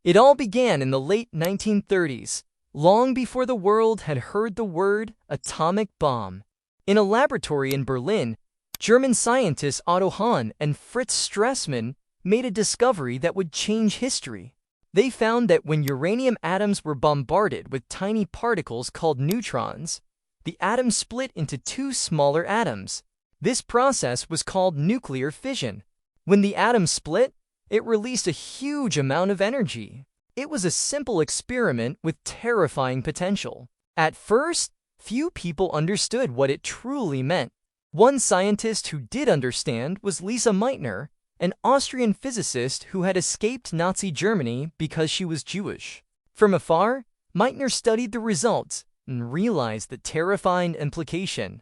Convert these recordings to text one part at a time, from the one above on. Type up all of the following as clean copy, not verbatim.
It all began in the late 1930s, long before the world had heard the word atomic bomb. In a laboratory in Berlin, German scientists Otto Hahn and Fritz Strassmann made a discovery that would change history. They found that when uranium atoms were bombarded with tiny particles called neutrons, the atom split into two smaller atoms. This process was called nuclear fission. When the atom split, it released a huge amount of energy. It was a simple experiment with terrifying potential. At first, few people understood what it truly meant. One scientist who did understand was Lise Meitner, an Austrian physicist who had escaped Nazi Germany because she was Jewish. From afar, Meitner studied the results and realized the terrifying implication: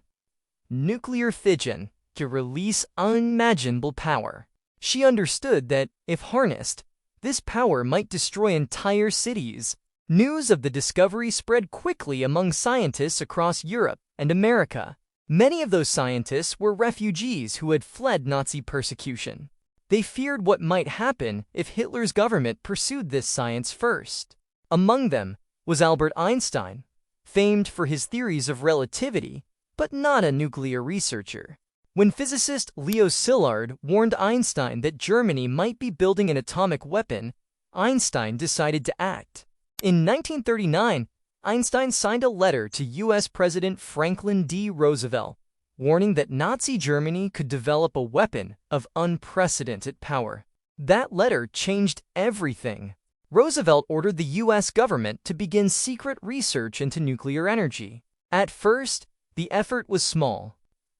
nuclear fission to release unimaginable power. She understood that, if harnessed, this power might destroy entire cities. News of the discovery spread quickly among scientists across Europe and America. Many of those scientists were refugees who had fled Nazi persecution. They feared what might happen if Hitler's government pursued this science first. Among them was Albert Einstein, famed for his theories of relativity, but not a nuclear researcher. When physicist Leo Szilard warned Einstein that Germany might be building an atomic weapon, Einstein decided to act. In 1939, Einstein signed a letter to U.S. President Franklin D. Roosevelt, warning that Nazi Germany could develop a weapon of unprecedented power. That letter changed everything. Roosevelt ordered the U.S. government to begin secret research into nuclear energy. At first, the effort was small,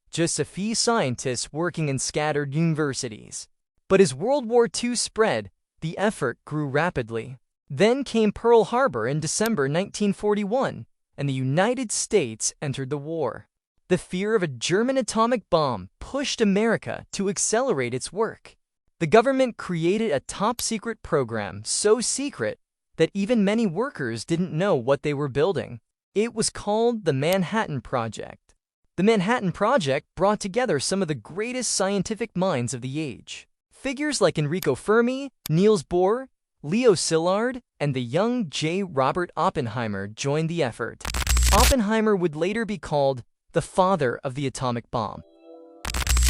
just a few scientists working in scattered universities. But as World War II spread, the effort grew rapidly. Then came Pearl Harbor in December 1941, and the United States entered the war. The fear of a German atomic bomb pushed America to accelerate its work. The government created a top-secret program so secret that even many workers didn't know what they were building. It was called the Manhattan Project. The Manhattan Project brought together some of the greatest scientific minds of the age. Figures like Enrico Fermi, Niels Bohr, Leo Szilard, and the young J. Robert Oppenheimer joined the effort. Oppenheimer would later be called the father of the atomic bomb.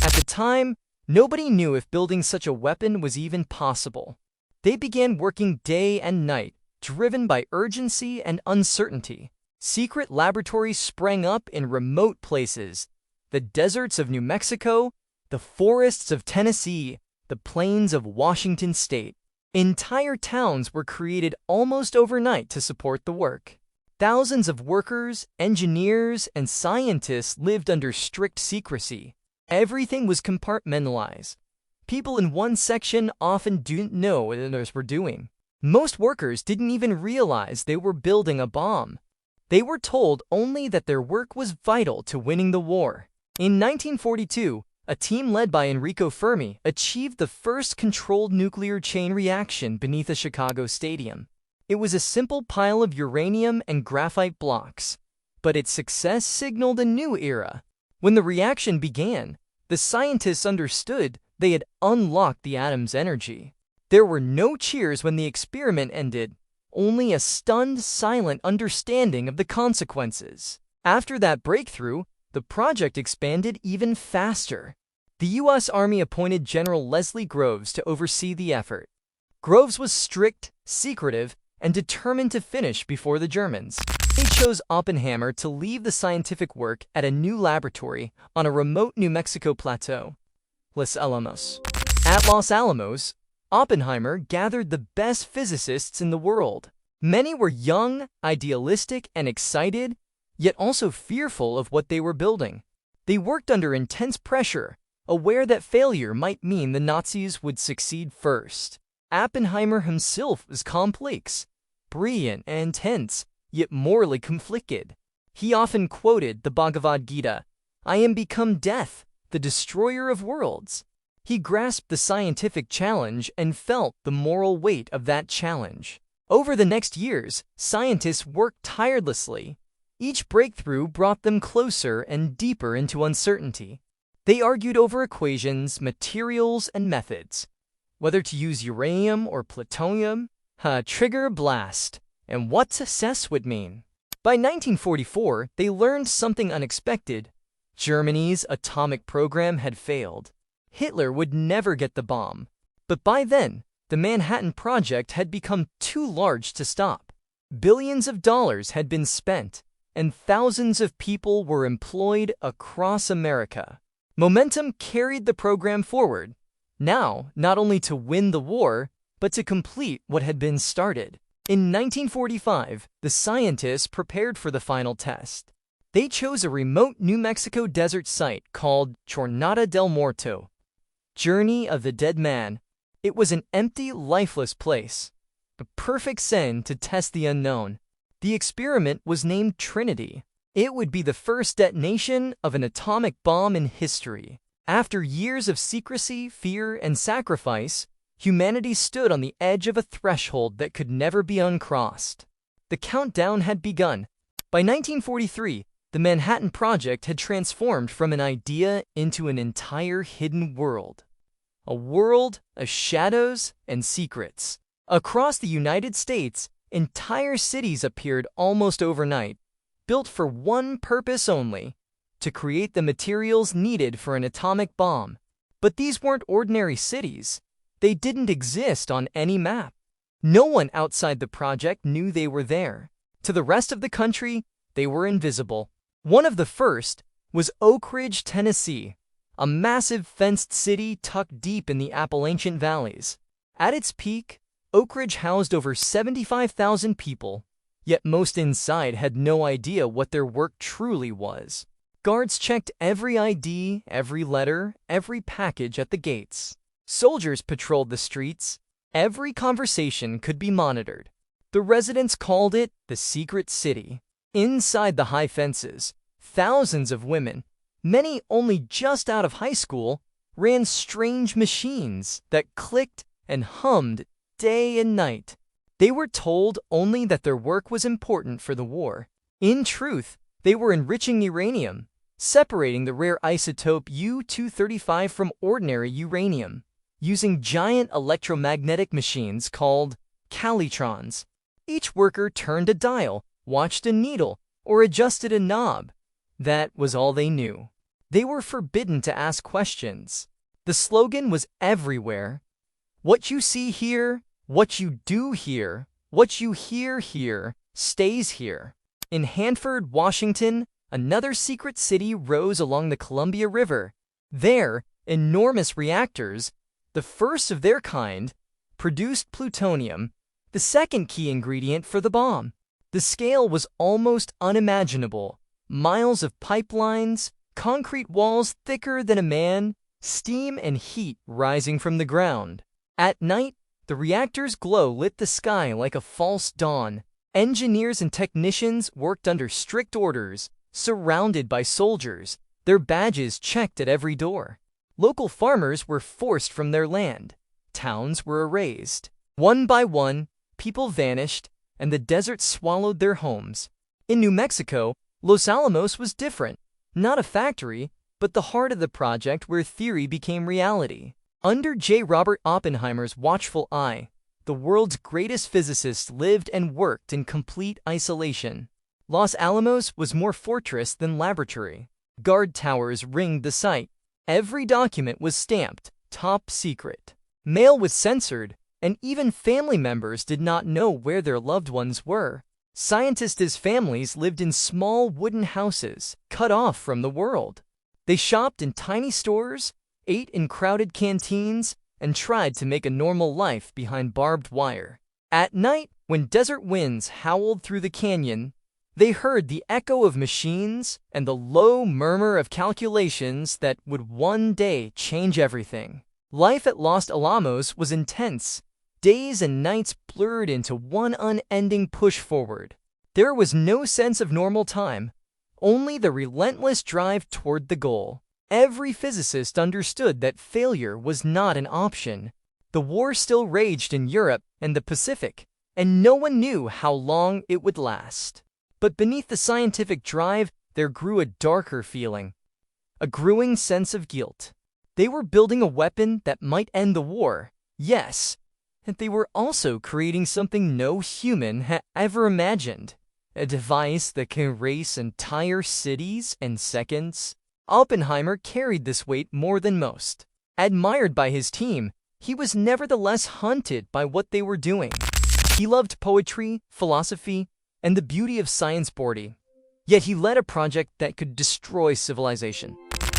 At the time, nobody knew if building such a weapon was even possible. They began working day and night, driven by urgency and uncertainty. Secret laboratories sprang up in remote places: the deserts of New Mexico, the forests of Tennessee, the plains of Washington state. Entire towns were created almost overnight to support the work. Thousands of workers, engineers, and scientists lived under strict secrecy. Everything was compartmentalized. People in one section often didn't know what others were doing. Most workers didn't even realize they were building a bomb. They were told only that their work was vital to winning the war. In 1942, a team led by Enrico Fermi achieved the first controlled nuclear chain reaction beneath a Chicago stadium. It was a simple pile of uranium and graphite blocks, but its success signaled a new era. When the reaction began, the scientists understood they had unlocked the atom's energy. There were no cheers when the experiment ended, only a stunned, silent understanding of the consequences. After that breakthrough, the project expanded even faster. The U.S. Army appointed General Leslie Groves to oversee the effort. Groves was strict, secretive, and determined to finish before the Germans. He chose Oppenheimer to leave the scientific work at a new laboratory on a remote New Mexico plateau, Los Alamos. At Los Alamos, Oppenheimer gathered the best physicists in the world. Many were young, idealistic, and excited, yet also fearful of what they were building. They worked under intense pressure, aware that failure might mean the Nazis would succeed first. Oppenheimer himself was complex, brilliant, and intense, yet morally conflicted. He often quoted the Bhagavad Gita, "I am become death, the destroyer of worlds." He grasped the scientific challenge and felt the moral weight of that challenge. Over the next years, scientists worked tirelessly. Each breakthrough brought them closer and deeper into uncertainty. They argued over equations, materials, and methods, whether to use uranium or plutonium, trigger blast, and what success would mean. By 1944, they learned something unexpected. Germany's atomic program had failed. Hitler would never get the bomb. But by then, the Manhattan Project had become too large to stop. Billions of dollars had been spent, and thousands of people were employed across America. Momentum carried the program forward, now not only to win the war, but to complete what had been started. In 1945, the scientists prepared for the final test. They chose a remote New Mexico desert site called Jornada del Muerto, Journey of the Dead Man. It was an empty, lifeless place, a perfect scene to test the unknown. The experiment was named Trinity. It would be the first detonation of an atomic bomb in history. After years of secrecy, fear, and sacrifice, humanity stood on the edge of a threshold that could never be uncrossed. The countdown had begun. By 1943, the Manhattan Project had transformed from an idea into an entire hidden world. A world of shadows and secrets. Across the United States, entire cities appeared almost overnight, built for one purpose only: to create the materials needed for an atomic bomb. But these weren't ordinary cities. They didn't exist on any map. No one outside the project knew they were there. To the rest of the country, they were invisible. One of the first was Oak Ridge, Tennessee, a massive fenced city tucked deep in the Appalachian valleys. At its peak, Oak Ridge housed over 75,000 people, yet most inside had no idea what their work truly was. Guards checked every ID, every letter, every package at the gates. Soldiers patrolled the streets. Every conversation could be monitored. The residents called it the secret city. Inside the high fences, thousands of women, many only just out of high school, ran strange machines that clicked and hummed day and night. They were told only that their work was important for the war. In truth, they were enriching uranium, separating the rare isotope U-235 from ordinary uranium, using giant electromagnetic machines called calitrons. Each worker turned a dial, watched a needle, or adjusted a knob. That was all they knew. They were forbidden to ask questions. The slogan was everywhere: "What you see here, what you do here, what you hear here, stays here." In Hanford, Washington, another secret city rose along the Columbia River. There, enormous reactors, the first of their kind, produced plutonium, the second key ingredient for the bomb. The scale was almost unimaginable. Miles of pipelines, concrete walls thicker than a man, steam and heat rising from the ground. At night, the reactor's glow lit the sky like a false dawn. Engineers and technicians worked under strict orders, surrounded by soldiers, their badges checked at every door. Local farmers were forced from their land. Towns were erased. One by one, people vanished, and the desert swallowed their homes. In New Mexico, Los Alamos was different. Not a factory, but the heart of the project where theory became reality. Under J. Robert Oppenheimer's watchful eye, the world's greatest physicists lived and worked in complete isolation. Los Alamos was more fortress than laboratory. Guard towers ringed the site. Every document was stamped top secret. Mail was censored, and even family members did not know where their loved ones were. Scientists' families lived in small wooden houses, cut off from the world. They shopped in tiny stores, ate in crowded canteens, and tried to make a normal life behind barbed wire. At night, when desert winds howled through the canyon, they heard the echo of machines and the low murmur of calculations that would one day change everything. Life at Los Alamos was intense. Days and nights blurred into one unending push forward. There was no sense of normal time, only the relentless drive toward the goal. Every physicist understood that failure was not an option. The war still raged in Europe and the Pacific, and no one knew how long it would last. But beneath the scientific drive, there grew a darker feeling, a growing sense of guilt. They were building a weapon that might end the war, yes, that they were also creating something no human had ever imagined. A device that can erase entire cities in seconds. Oppenheimer carried this weight more than most. Admired by his team, he was nevertheless haunted by what they were doing. He loved poetry, philosophy, and the beauty of science boarding. Yet he led a project that could destroy civilization.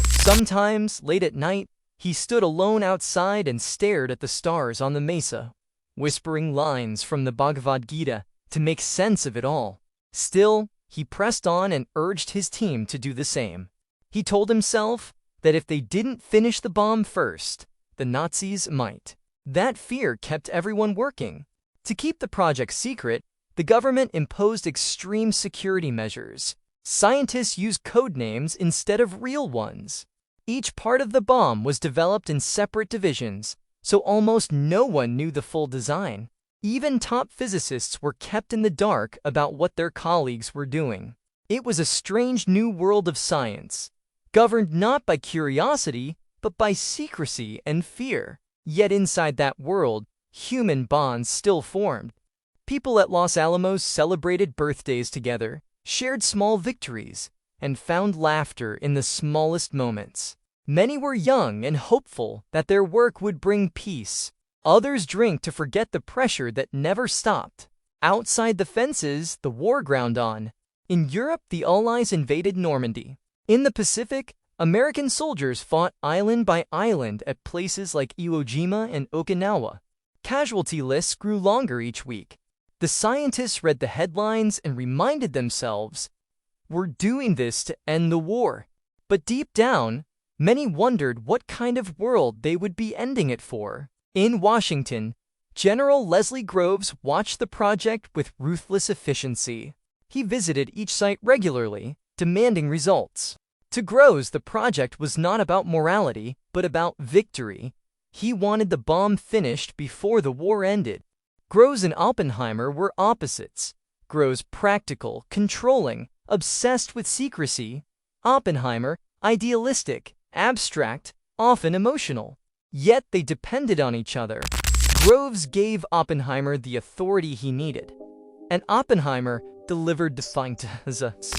Sometimes, late at night, he stood alone outside and stared at the stars on the mesa, whispering lines from the Bhagavad Gita to make sense of it all. Still, he pressed on and urged his team to do the same. He told himself that if they didn't finish the bomb first, the Nazis might. That fear kept everyone working. To keep the project secret, the government imposed extreme security measures. Scientists used code names instead of real ones. Each part of the bomb was developed in separate divisions, so almost no one knew the full design. Even top physicists were kept in the dark about what their colleagues were doing. It was a strange new world of science, governed not by curiosity, but by secrecy and fear. Yet inside that world, human bonds still formed. People at Los Alamos celebrated birthdays together, shared small victories, and found laughter in the smallest moments. Many were young and hopeful that their work would bring peace. Others drank to forget the pressure that never stopped. Outside the fences, the war ground on. In Europe, the Allies invaded Normandy. In the Pacific, American soldiers fought island by island at places like Iwo Jima and Okinawa. Casualty lists grew longer each week. The scientists read the headlines and reminded themselves, "We're doing this to end the war." But deep down, many wondered what kind of world they would be ending it for. In Washington, General Leslie Groves watched the project with ruthless efficiency. He visited each site regularly, demanding results. To Groves, the project was not about morality, but about victory. He wanted the bomb finished before the war ended. Groves and Oppenheimer were opposites. Groves practical, controlling, obsessed with secrecy. Oppenheimer idealistic, abstract, often emotional. Yet they depended on each other. Groves gave Oppenheimer the authority he needed, and Oppenheimer delivered the findings.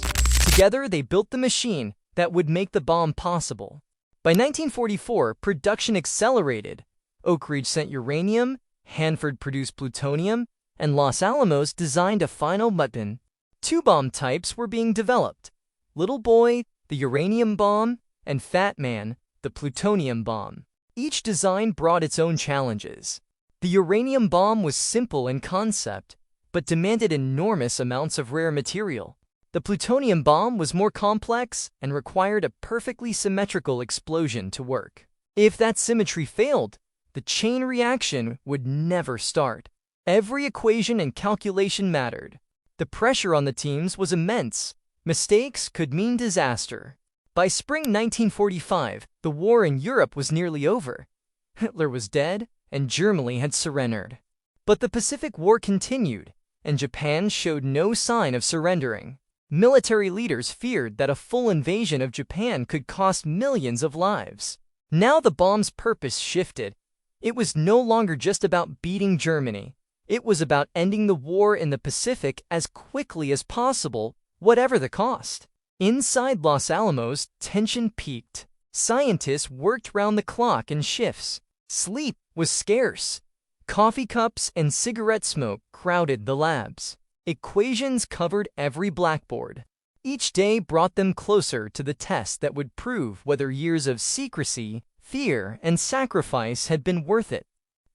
Together, they built the machine that would make the bomb possible. By 1944, production accelerated. Oak Ridge sent uranium, Hanford produced plutonium, and Los Alamos designed a final weapon. Two bomb types were being developed: Little Boy, the uranium bomb, and Fat Man, the plutonium bomb. Each design brought its own challenges. The uranium bomb was simple in concept, but demanded enormous amounts of rare material. The plutonium bomb was more complex and required a perfectly symmetrical explosion to work. If that symmetry failed, the chain reaction would never start. Every equation and calculation mattered. The pressure on the teams was immense. Mistakes could mean disaster. By spring 1945, the war in Europe was nearly over. Hitler was dead, and Germany had surrendered. But the Pacific War continued, and Japan showed no sign of surrendering. Military leaders feared that a full invasion of Japan could cost millions of lives. Now the bomb's purpose shifted. It was no longer just about beating Germany. It was about ending the war in the Pacific as quickly as possible, whatever the cost. Inside Los Alamos, tension peaked. Scientists worked round the clock in shifts. Sleep was scarce. Coffee cups and cigarette smoke crowded the labs. Equations covered every blackboard. Each day brought them closer to the test that would prove whether years of secrecy, fear, and sacrifice had been worth it.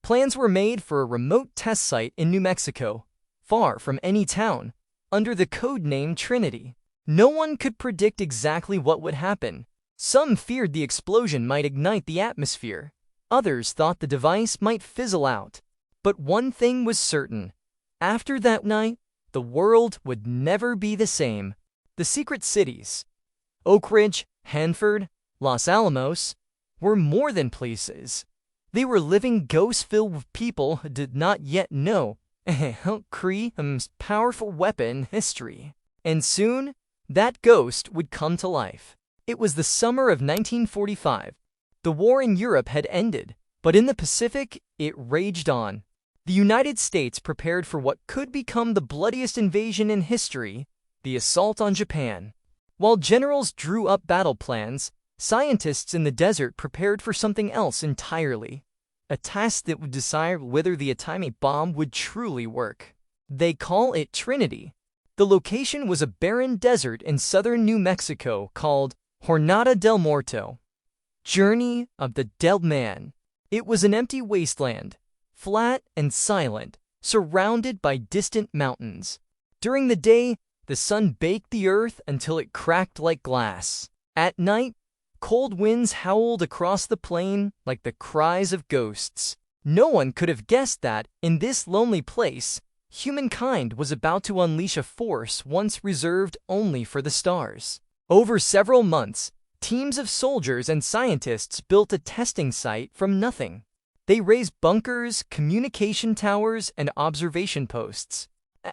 Plans were made for a remote test site in New Mexico, far from any town, under the code name Trinity. No one could predict exactly what would happen. Some feared the explosion might ignite the atmosphere. Others thought the device might fizzle out. But one thing was certain. After that night, the world would never be the same. The secret cities, Oak Ridge, Hanford, Los Alamos, were more than places. They were living ghosts filled with people who did not yet know Kree's powerful weapon history. And soon, that ghost would come to life. It was the summer of 1945. The war in Europe had ended, but in the Pacific, it raged on. The United States prepared for what could become the bloodiest invasion in history, the assault on Japan. While generals drew up battle plans, scientists in the desert prepared for something else entirely. A test that would decide whether the atomic bomb would truly work. They call it Trinity. The location was a barren desert in southern New Mexico called Jornada del Muerto. Journey of the Dead Man. It was an empty wasteland, flat and silent, surrounded by distant mountains. During the day, the sun baked the earth until it cracked like glass. At night, cold winds howled across the plain like the cries of ghosts. No one could have guessed that, in this lonely place, humankind was about to unleash a force once reserved only for the stars. Over several months, teams of soldiers and scientists built a testing site from nothing. They raised bunkers, communication towers, and observation posts.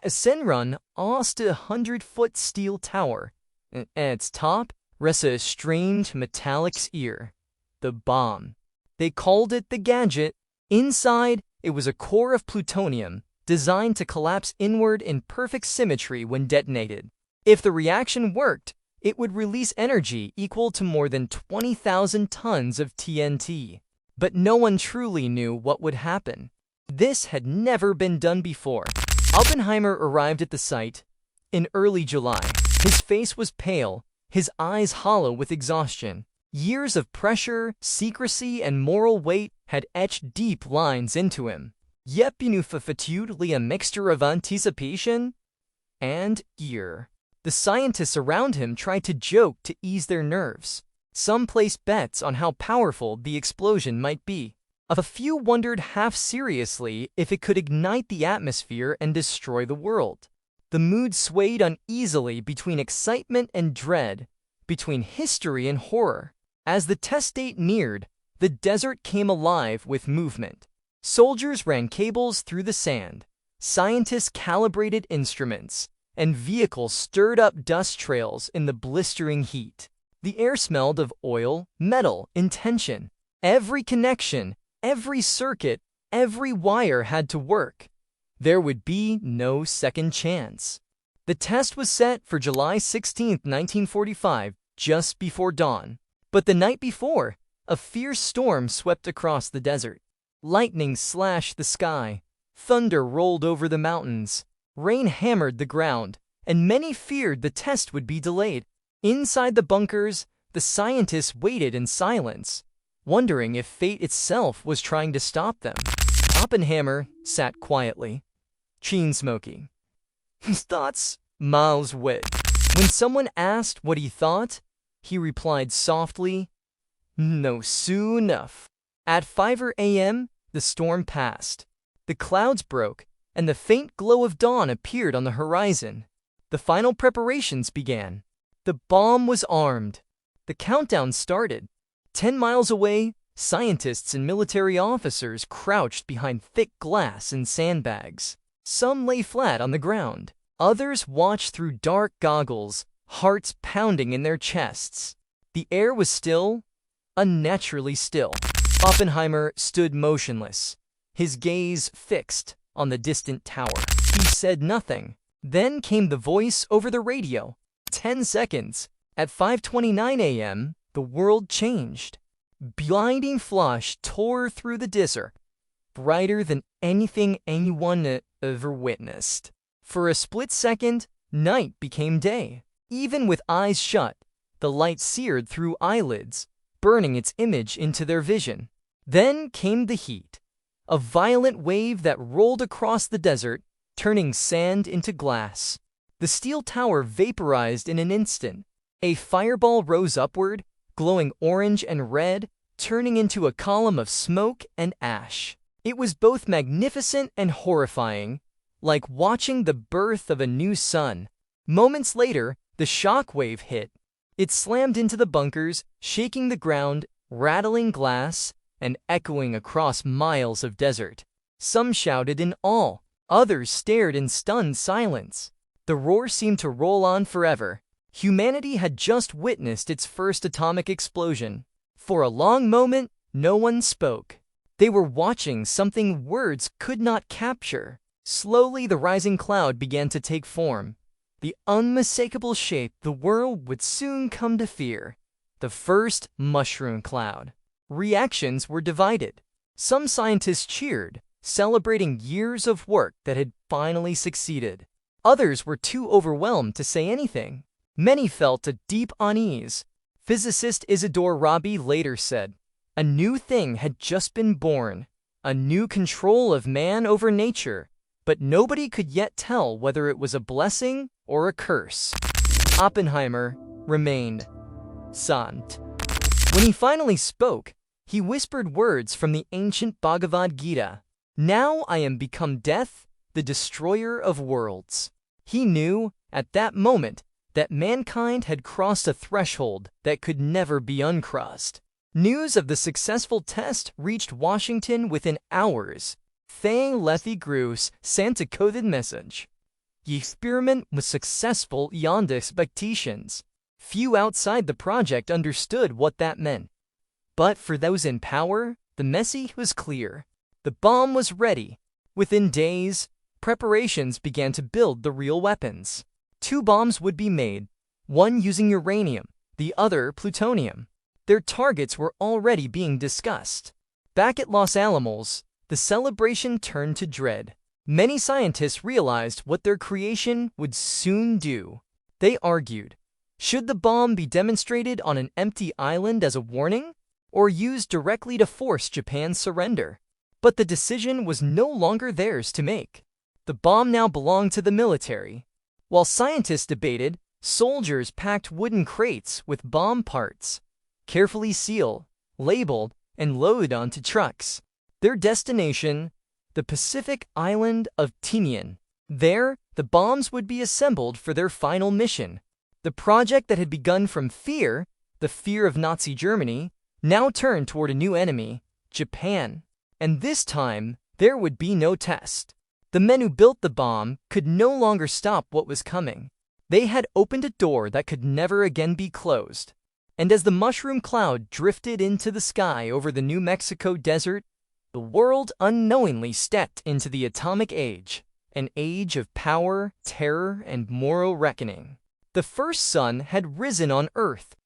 Senrun housed a 100-foot steel tower. At its top rests a strange metallic sphere, the bomb. They called it the gadget. Inside, it was a core of plutonium, designed to collapse inward in perfect symmetry when detonated. If the reaction worked, it would release energy equal to more than 20,000 tons of TNT. But no one truly knew what would happen. This had never been done before. Oppenheimer arrived at the site in early July. His face was pale, his eyes hollow with exhaustion. Years of pressure, secrecy, and moral weight had etched deep lines into him. Yet beneath the fatigue lay a mixture of anticipation and fear. The scientists around him tried to joke to ease their nerves. Some placed bets on how powerful the explosion might be. A few wondered half-seriously if it could ignite the atmosphere and destroy the world. The mood swayed uneasily between excitement and dread, between history and horror. As the test date neared, the desert came alive with movement. Soldiers ran cables through the sand, scientists calibrated instruments, and vehicles stirred up dust trails in the blistering heat. The air smelled of oil, metal, and tension. Every connection, every circuit, every wire had to work. There would be no second chance. The test was set for July 16, 1945, just before dawn. But the night before, a fierce storm swept across the desert. Lightning slashed the sky, thunder rolled over the mountains, rain hammered the ground, and many feared the test would be delayed. Inside the bunkers, the scientists waited in silence, wondering if fate itself was trying to stop them. Oppenheimer sat quietly, chain smoking. His thoughts miles away. When someone asked what he thought, he replied softly, "No, soon enough." At 5 a.m., the storm passed. The clouds broke, and the faint glow of dawn appeared on the horizon. The final preparations began. The bomb was armed. The countdown started. 10 miles away, scientists and military officers crouched behind thick glass and sandbags. Some lay flat on the ground. Others watched through dark goggles, hearts pounding in their chests. The air was still, unnaturally still. Oppenheimer stood motionless, his gaze fixed on the distant tower. He said nothing. Then came the voice over the radio. 10 seconds. At 5:29 a.m., the world changed. Blinding flash tore through the desert, brighter than anything anyone had ever witnessed. For a split second, night became day. Even with eyes shut, the light seared through eyelids, burning its image into their vision. Then came the heat, a violent wave that rolled across the desert, turning sand into glass. The steel tower vaporized in an instant. A fireball rose upward, glowing orange and red, turning into a column of smoke and ash. It was both magnificent and horrifying, like watching the birth of a new sun. Moments later, the shock wave hit. It slammed into the bunkers, shaking the ground, rattling glass, and echoing across miles of desert. Some shouted in awe, others stared in stunned silence. The roar seemed to roll on forever. Humanity had just witnessed its first atomic explosion. For a long moment, no one spoke. They were watching something words could not capture. Slowly, the rising cloud began to take form. The unmistakable shape the world would soon come to fear. The first mushroom cloud. Reactions were divided. Some scientists cheered, celebrating years of work that had finally succeeded. Others were too overwhelmed to say anything. Many felt a deep unease. Physicist Isidore Rabi later said, "A new thing had just been born, a new control of man over nature, but nobody could yet tell whether it was a blessing or a curse." Oppenheimer remained silent. When he finally spoke, he whispered words from the ancient Bhagavad Gita. "Now I am become death, the destroyer of worlds." He knew, at that moment, that mankind had crossed a threshold that could never be uncrossed. News of the successful test reached Washington within hours. "Thang Lethe Grus sent a coded message. The experiment was successful beyond expectations." Few outside the project understood what that meant. But for those in power, the message was clear. The bomb was ready. Within days, preparations began to build the real weapons. 2 bombs would be made, one using uranium, the other plutonium. Their targets were already being discussed. Back at Los Alamos, the celebration turned to dread. Many scientists realized what their creation would soon do. They argued, should the bomb be demonstrated on an empty island as a warning, or used directly to force Japan's surrender? But the decision was no longer theirs to make. The bomb now belonged to the military. While scientists debated, soldiers packed wooden crates with bomb parts, carefully sealed, labeled, and loaded onto trucks. Their destination, the Pacific island of Tinian. There, the bombs would be assembled for their final mission. The project that had begun from fear, the fear of Nazi Germany, now turned toward a new enemy, Japan. And this time, there would be no test. The men who built the bomb could no longer stop what was coming. They had opened a door that could never again be closed. And as the mushroom cloud drifted into the sky over the New Mexico desert, the world unknowingly stepped into the atomic age, an age of power, terror, and moral reckoning. The first sun had risen on Earth,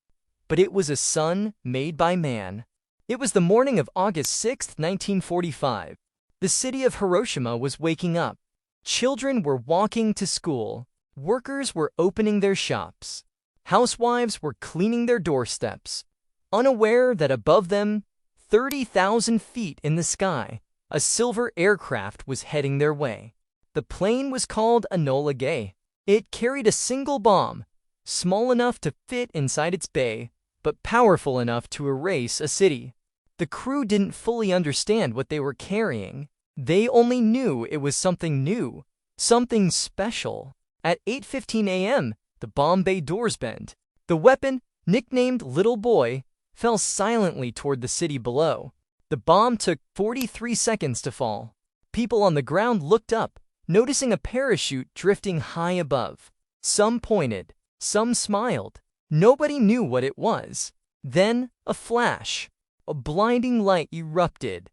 but it was a sun made by man. It was the morning of August 6, 1945. The city of Hiroshima was waking up. Children were walking to school. Workers were opening their shops. Housewives were cleaning their doorsteps, unaware that above them, 30,000 feet in the sky, a silver aircraft was heading their way. The plane was called Enola Gay. It carried a single bomb, small enough to fit inside its bay, but powerful enough to erase a city. The crew didn't fully understand what they were carrying. They only knew it was something new, something special. At 8:15 a.m., the bomb bay doors bent. The weapon, nicknamed Little Boy, fell silently toward the city below. The bomb took 43 seconds to fall. People on the ground looked up, noticing a parachute drifting high above. Some pointed, some smiled. Nobody knew what it was. Then, a flash. A blinding light erupted,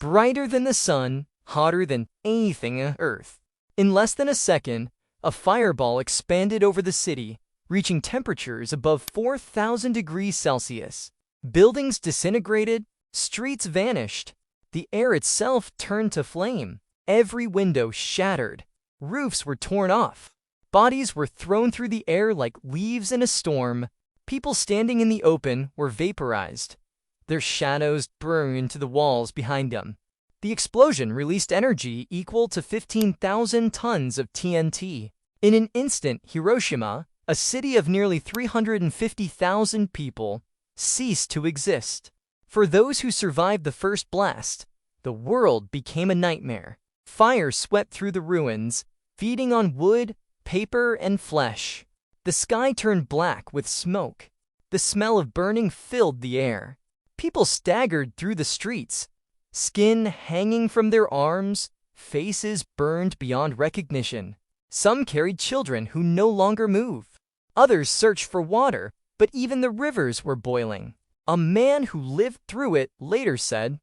brighter than the sun, hotter than anything on Earth. In less than a second, a fireball expanded over the city, reaching temperatures above 4,000 degrees Celsius. Buildings disintegrated, streets vanished. The air itself turned to flame. Every window shattered. Roofs were torn off. Bodies were thrown through the air like leaves in a storm. People standing in the open were vaporized. Their shadows burned into the walls behind them. The explosion released energy equal to 15,000 tons of TNT. In an instant, Hiroshima, a city of nearly 350,000 people, ceased to exist. For those who survived the first blast, the world became a nightmare. Fire swept through the ruins, feeding on wood, paper, and flesh. The sky turned black with smoke. The smell of burning filled the air. People staggered through the streets, skin hanging from their arms, faces burned beyond recognition. Some carried children who no longer moved. Others searched for water, but even the rivers were boiling. A man who lived through it later said,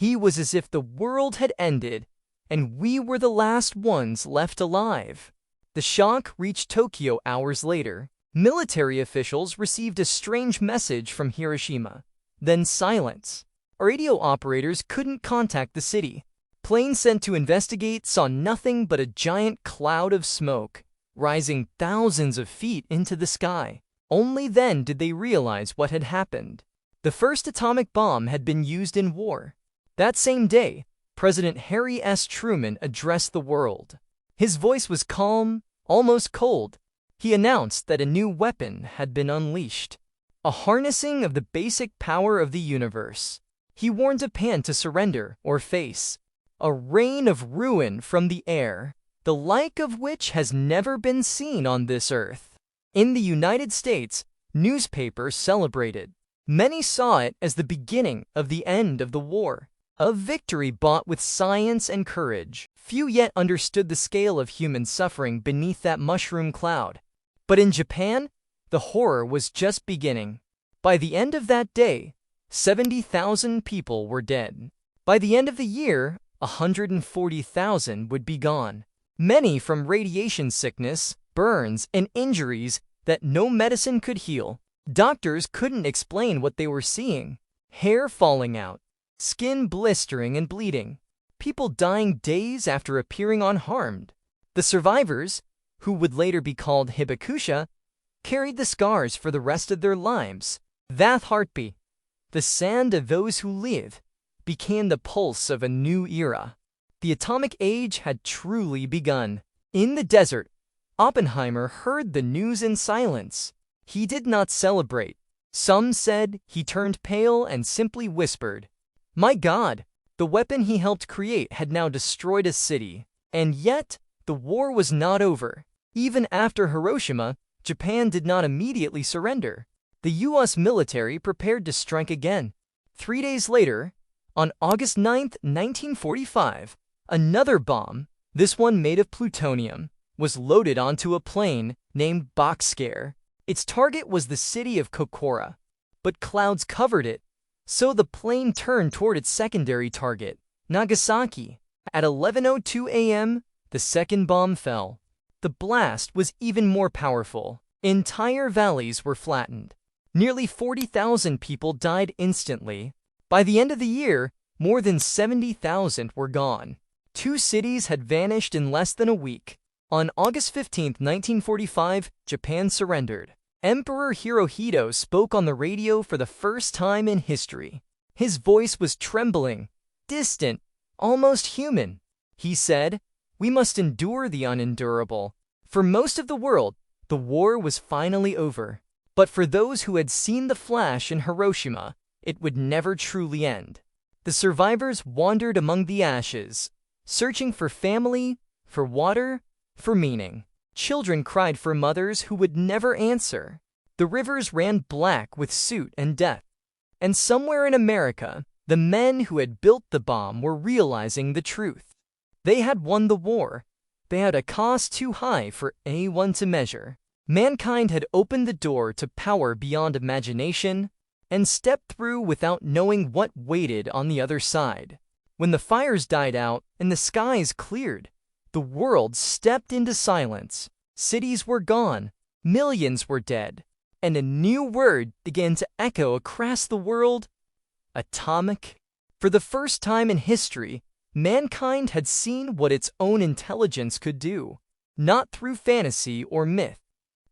He was as if the world had ended, and we were the last ones left alive. The shock reached Tokyo hours later. Military officials received a strange message from Hiroshima. Then silence. Radio operators couldn't contact the city. Planes sent to investigate saw nothing but a giant cloud of smoke, rising thousands of feet into the sky. Only then did they realize what had happened. The first atomic bomb had been used in war. That same day, President Harry S. Truman addressed the world. His voice was calm, almost cold. He announced that a new weapon had been unleashed, a harnessing of the basic power of the universe. He warned Japan to surrender or face a rain of ruin from the air, the like of which has never been seen on this earth. In the United States, newspapers celebrated. Many saw it as the beginning of the end of the war, a victory bought with science and courage. Few yet understood the scale of human suffering beneath that mushroom cloud. But in Japan, the horror was just beginning. By the end of that day, 70,000 people were dead. By the end of the year, 140,000 would be gone. Many from radiation sickness, burns, and injuries that no medicine could heal. Doctors couldn't explain what they were seeing. Hair falling out, skin blistering and bleeding. People dying days after appearing unharmed. The survivors, who would later be called hibakusha, carried the scars for the rest of their lives. That heartbeat, the sand of those who live, became the pulse of a new era. The atomic age had truly begun. In the desert, Oppenheimer heard the news in silence. He did not celebrate. Some said he turned pale and simply whispered, "My God!" The weapon he helped create had now destroyed a city. And yet, the war was not over. Even after Hiroshima, Japan did not immediately surrender. The U.S. military prepared to strike again. 3 days later, on August 9, 1945, another bomb, this one made of plutonium, was loaded onto a plane named Boxcar. Its target was the city of Kokura, but clouds covered it, so the plane turned toward its secondary target, Nagasaki. At 11:02 a.m., the second bomb fell. The blast was even more powerful. Entire valleys were flattened. Nearly 40,000 people died instantly. By the end of the year, more than 70,000 were gone. 2 cities had vanished in less than a week. On August 15, 1945, Japan surrendered. Emperor Hirohito spoke on the radio for the first time in history. His voice was trembling, distant, almost human. He said, "We must endure the unendurable." For most of the world, the war was finally over. But for those who had seen the flash in Hiroshima, it would never truly end. The survivors wandered among the ashes, searching for family, for water, for meaning. Children cried for mothers who would never answer. The rivers ran black with soot and death. And somewhere in America, the men who had built the bomb were realizing the truth. They had won the war. They had a cost too high for anyone to measure. Mankind had opened the door to power beyond imagination and stepped through without knowing what waited on the other side. When the fires died out and the skies cleared, the world stepped into silence. Cities were gone, millions were dead, and a new word began to echo across the world: atomic. For the first time in history, mankind had seen what its own intelligence could do, not through fantasy or myth,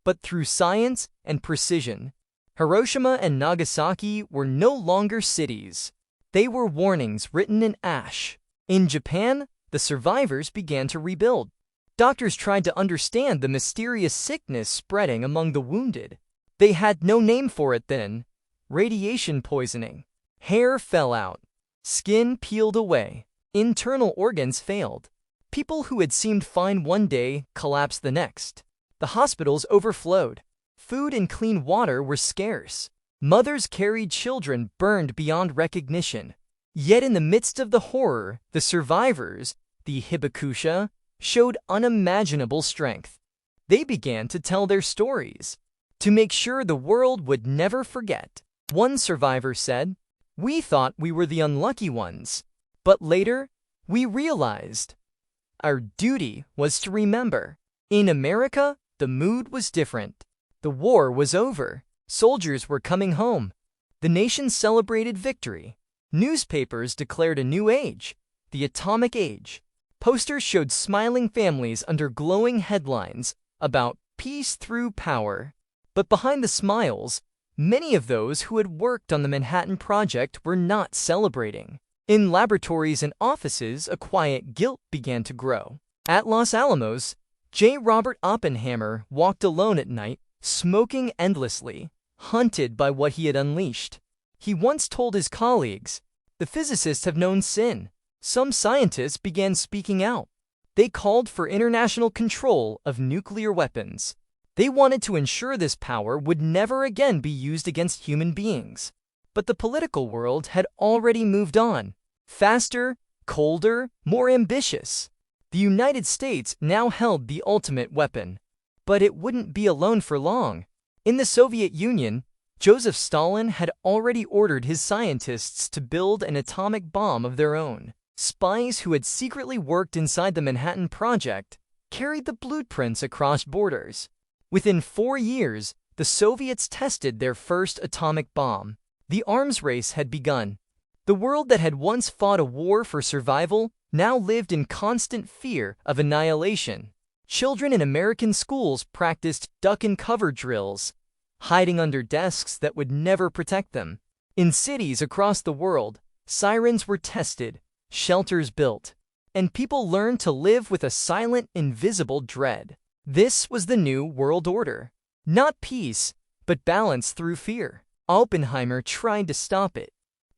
but through science and precision. Hiroshima and Nagasaki were no longer cities. They were warnings written in ash. In Japan, the survivors began to rebuild. Doctors tried to understand the mysterious sickness spreading among the wounded. They had no name for it then. Radiation poisoning. Hair fell out. Skin peeled away. Internal organs failed. People who had seemed fine one day collapsed the next. The hospitals overflowed. Food and clean water were scarce. Mothers carried children burned beyond recognition. Yet in the midst of the horror, the survivors, the hibakusha, showed unimaginable strength. They began to tell their stories, to make sure the world would never forget. One survivor said, "We thought we were the unlucky ones. But later, we realized our duty was to remember. In America, the mood was different. The war was over. Soldiers were coming home. The nation celebrated victory. Newspapers declared a new age, the atomic age. Posters showed smiling families under glowing headlines about peace through power. But behind the smiles, many of those who had worked on the Manhattan Project were not celebrating. In laboratories and offices, a quiet guilt began to grow. At Los Alamos, J. Robert Oppenheimer walked alone at night, smoking endlessly, hunted by what he had unleashed. He once told his colleagues, "The physicists have known sin." Some scientists began speaking out. They called for international control of nuclear weapons. They wanted to ensure this power would never again be used against human beings. But the political world had already moved on. Faster, colder, more ambitious. The United States now held the ultimate weapon. But it wouldn't be alone for long. In the Soviet Union, Joseph Stalin had already ordered his scientists to build an atomic bomb of their own. Spies who had secretly worked inside the Manhattan Project carried the blueprints across borders. Within 4 years, the Soviets tested their first atomic bomb. The arms race had begun. The world that had once fought a war for survival now lived in constant fear of annihilation. Children in American schools practiced duck-and-cover drills, hiding under desks that would never protect them. In cities across the world, sirens were tested, shelters built, and people learned to live with a silent, invisible dread. This was the new world order. Not peace, but balance through fear. Oppenheimer tried to stop it.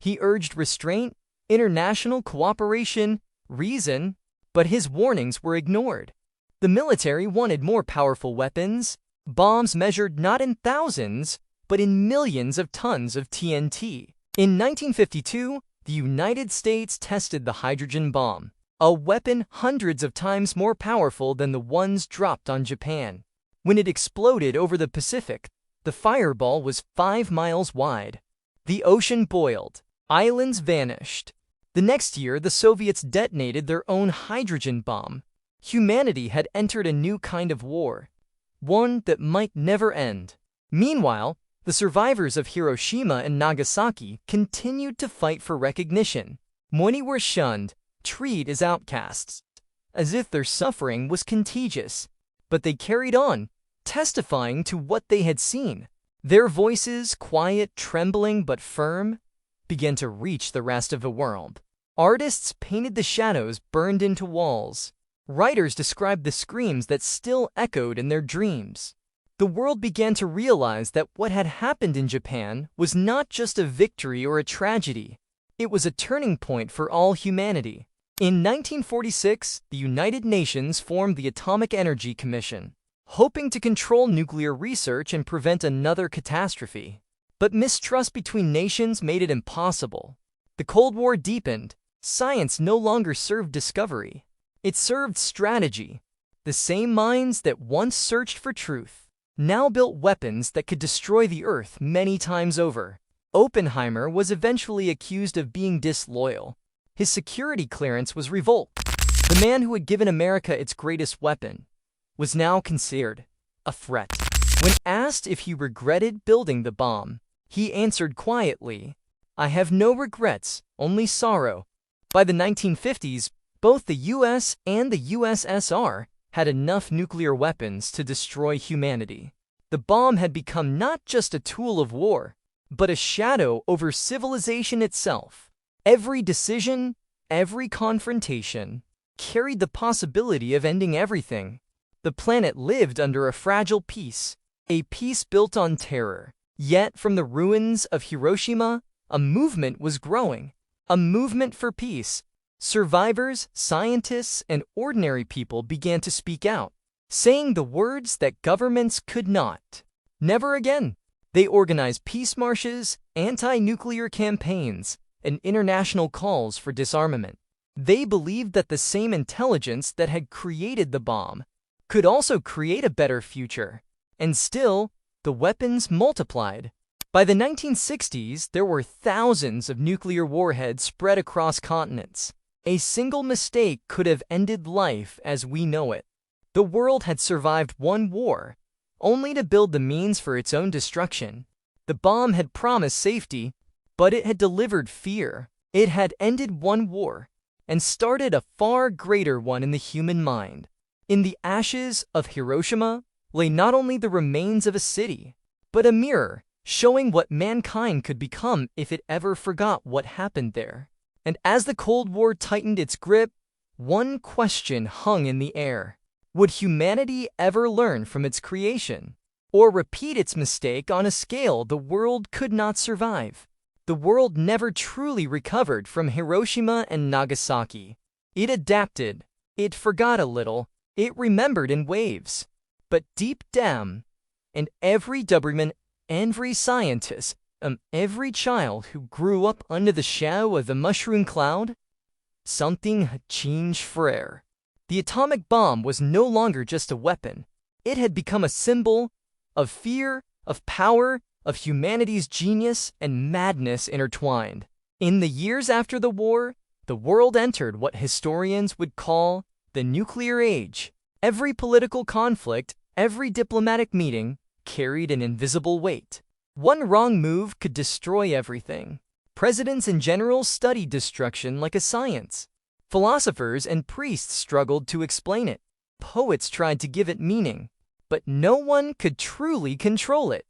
He urged restraint, international cooperation, reason, but his warnings were ignored. The military wanted more powerful weapons, bombs measured not in thousands, but in millions of tons of TNT. In 1952, the United States tested the hydrogen bomb, a weapon hundreds of times more powerful than the ones dropped on Japan. When it exploded over the Pacific, the fireball was 5 miles wide. The ocean boiled. Islands vanished. The next year, the Soviets detonated their own hydrogen bomb. Humanity had entered a new kind of war, one that might never end. Meanwhile, the survivors of Hiroshima and Nagasaki continued to fight for recognition. Many were shunned, treated as outcasts, as if their suffering was contagious. But they carried on, testifying to what they had seen. Their voices, quiet, trembling, but firm, began to reach the rest of the world. Artists painted the shadows burned into walls. Writers described the screams that still echoed in their dreams. The world began to realize that what had happened in Japan was not just a victory or a tragedy. It was a turning point for all humanity. In 1946, the United Nations formed the Atomic Energy Commission, hoping to control nuclear research and prevent another catastrophe. But mistrust between nations made it impossible. The Cold War deepened. Science no longer served discovery. It served strategy. The same minds that once searched for truth now built weapons that could destroy the Earth many times over. Oppenheimer was eventually accused of being disloyal. His security clearance was revoked. The man who had given America its greatest weapon was now considered a threat. When asked if he regretted building the bomb, he answered quietly, "I have no regrets, only sorrow." By the 1950s, both the US and the USSR had enough nuclear weapons to destroy humanity. The bomb had become not just a tool of war, but a shadow over civilization itself. Every decision, every confrontation, carried the possibility of ending everything. The planet lived under a fragile peace, a peace built on terror. Yet from the ruins of Hiroshima, a movement was growing, a movement for peace. Survivors, scientists, and ordinary people began to speak out, saying the words that governments could not. Never again. They organized peace marches, anti-nuclear campaigns, and international calls for disarmament. They believed that the same intelligence that had created the bomb could also create a better future. And still, the weapons multiplied. By the 1960s, there were thousands of nuclear warheads spread across continents. A single mistake could have ended life as we know it. The world had survived one war, only to build the means for its own destruction. The bomb had promised safety, but it had delivered fear. It had ended one war and started a far greater one in the human mind. In the ashes of Hiroshima lay not only the remains of a city, but a mirror showing what mankind could become if it ever forgot what happened there. And as the Cold War tightened its grip, one question hung in the air. Would humanity ever learn from its creation, or repeat its mistake on a scale the world could not survive? The world never truly recovered from Hiroshima and Nagasaki. It adapted, it forgot a little, it remembered in waves. But deep down, and every WWII, every scientist, every child who grew up under the shadow of the mushroom cloud, something had changed forever. The atomic bomb was no longer just a weapon. It had become a symbol of fear, of power, of humanity's genius and madness intertwined. In the years after the war, the world entered what historians would call the nuclear age. Every political conflict, every diplomatic meeting carried an invisible weight. One wrong move could destroy everything. Presidents and generals studied destruction like a science. Philosophers and priests struggled to explain it. Poets tried to give it meaning, but no one could truly control it.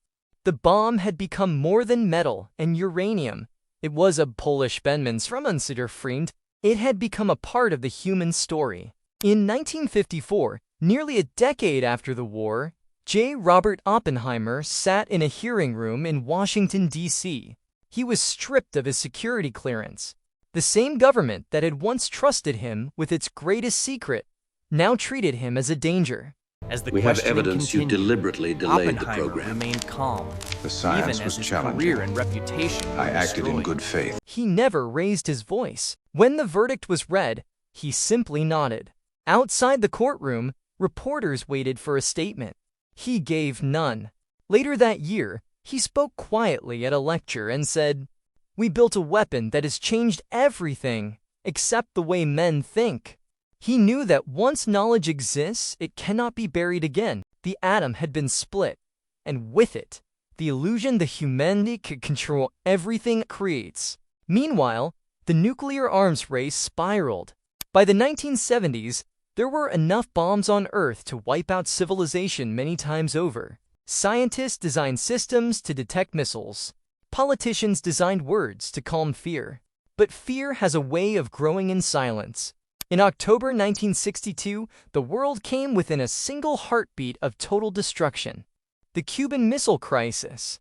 The bomb had become more than metal and uranium. It was a Polish Friend. It had become a part of the human story. In 1954, nearly a decade after the war, J. Robert Oppenheimer sat in a hearing room in Washington, D.C. He was stripped of his security clearance. The same government that had once trusted him with its greatest secret now treated him as a danger. As the We have questioning evidence you continued, deliberately delayed the Oppenheimer program. remained calm, The science even was as his challenging. career and reputation were I acted in destroyed. good faith. He never raised his voice. When the verdict was read, he simply nodded. Outside the courtroom, reporters waited for a statement. He gave none. Later that year, he spoke quietly at a lecture and said, "We built a weapon that has changed everything, except the way men think." He knew that once knowledge exists, it cannot be buried again. The atom had been split, and with it, the illusion that humanity could control everything it creates. Meanwhile, the nuclear arms race spiraled. By the 1970s, there were enough bombs on Earth to wipe out civilization many times over. Scientists designed systems to detect missiles. Politicians designed words to calm fear. But fear has a way of growing in silence. In October 1962, the world came within a single heartbeat of total destruction. The Cuban Missile Crisis.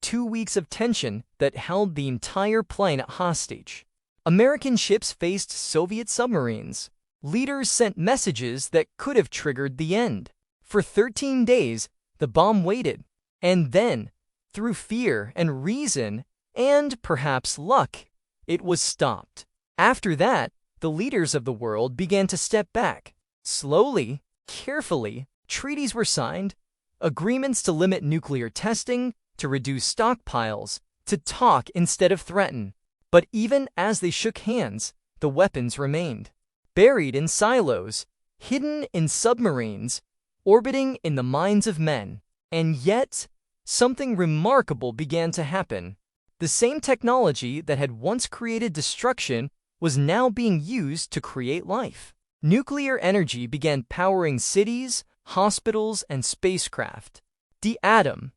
2 weeks of tension that held the entire planet hostage. American ships faced Soviet submarines. Leaders sent messages that could have triggered the end. For 13 days, the bomb waited. And then, through fear and reason, and perhaps luck, it was stopped. After that, the leaders of the world began to step back. Slowly, carefully, treaties were signed, agreements to limit nuclear testing, to reduce stockpiles, to talk instead of threaten. But even as they shook hands, the weapons remained. Buried in silos, hidden in submarines, orbiting in the minds of men. And yet, something remarkable began to happen. The same technology that had once created destruction was now being used to create life. Nuclear energy began powering cities, hospitals, and spacecraft. The atom,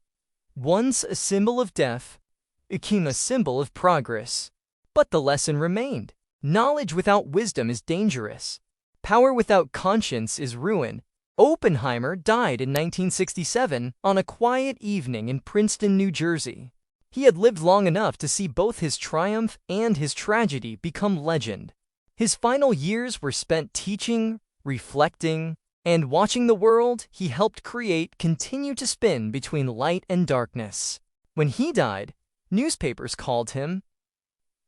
once a symbol of death, became a symbol of progress. But the lesson remained. Knowledge without wisdom is dangerous. Power without conscience is ruin. Oppenheimer died in 1967 on a quiet evening in Princeton, New Jersey. He had lived long enough to see both his triumph and his tragedy become legend. His final years were spent teaching, reflecting, and watching the world he helped create continue to spin between light and darkness. When he died, newspapers called him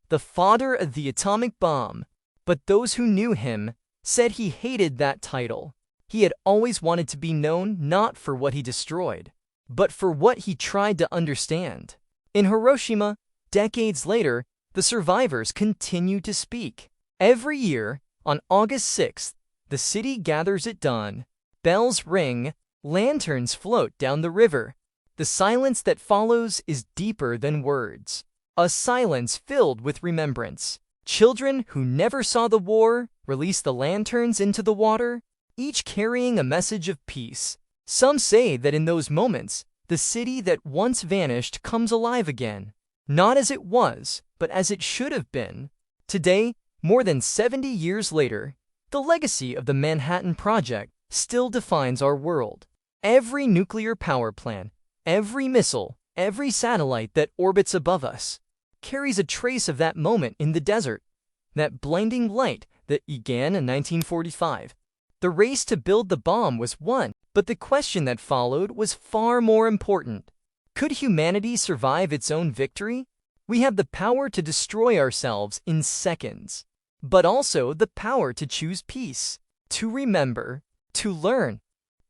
the father of the atomic bomb, but those who knew him said he hated that title. He had always wanted to be known not for what he destroyed, but for what he tried to understand. In Hiroshima, decades later, the survivors continued to speak. Every year, on August 6th, the city gathers at dawn. Bells ring, lanterns float down the river. The silence that follows is deeper than words. A silence filled with remembrance. Children who never saw the war release the lanterns into the water, each carrying a message of peace. Some say that in those moments, the city that once vanished comes alive again, not as it was, but as it should have been. Today, more than 70 years later, the legacy of the Manhattan Project still defines our world. Every nuclear power plant, every missile, every satellite that orbits above us carries a trace of that moment in the desert, that blinding light that began in 1945. The race to build the bomb was won, but the question that followed was far more important. Could humanity survive its own victory? We have the power to destroy ourselves in seconds, but also the power to choose peace, to remember, to learn.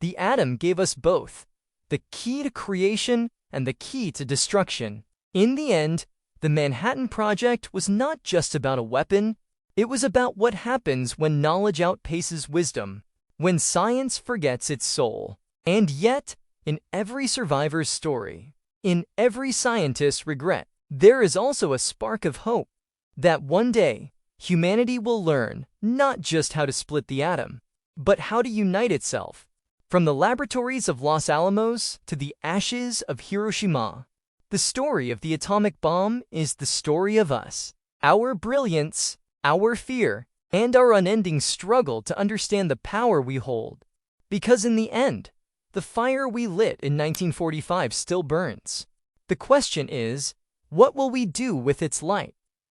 The atom gave us both, the key to creation and the key to destruction. In the end, the Manhattan Project was not just about a weapon, it was about what happens when knowledge outpaces wisdom, when science forgets its soul. And yet, in every survivor's story, in every scientist's regret, there is also a spark of hope that one day, humanity will learn not just how to split the atom, but how to unite itself. From the laboratories of Los Alamos to the ashes of Hiroshima, the story of the atomic bomb is the story of us, our brilliance, our fear, and our unending struggle to understand the power we hold. Because in the end, the fire we lit in 1945 still burns. The question is, what will we do with its light?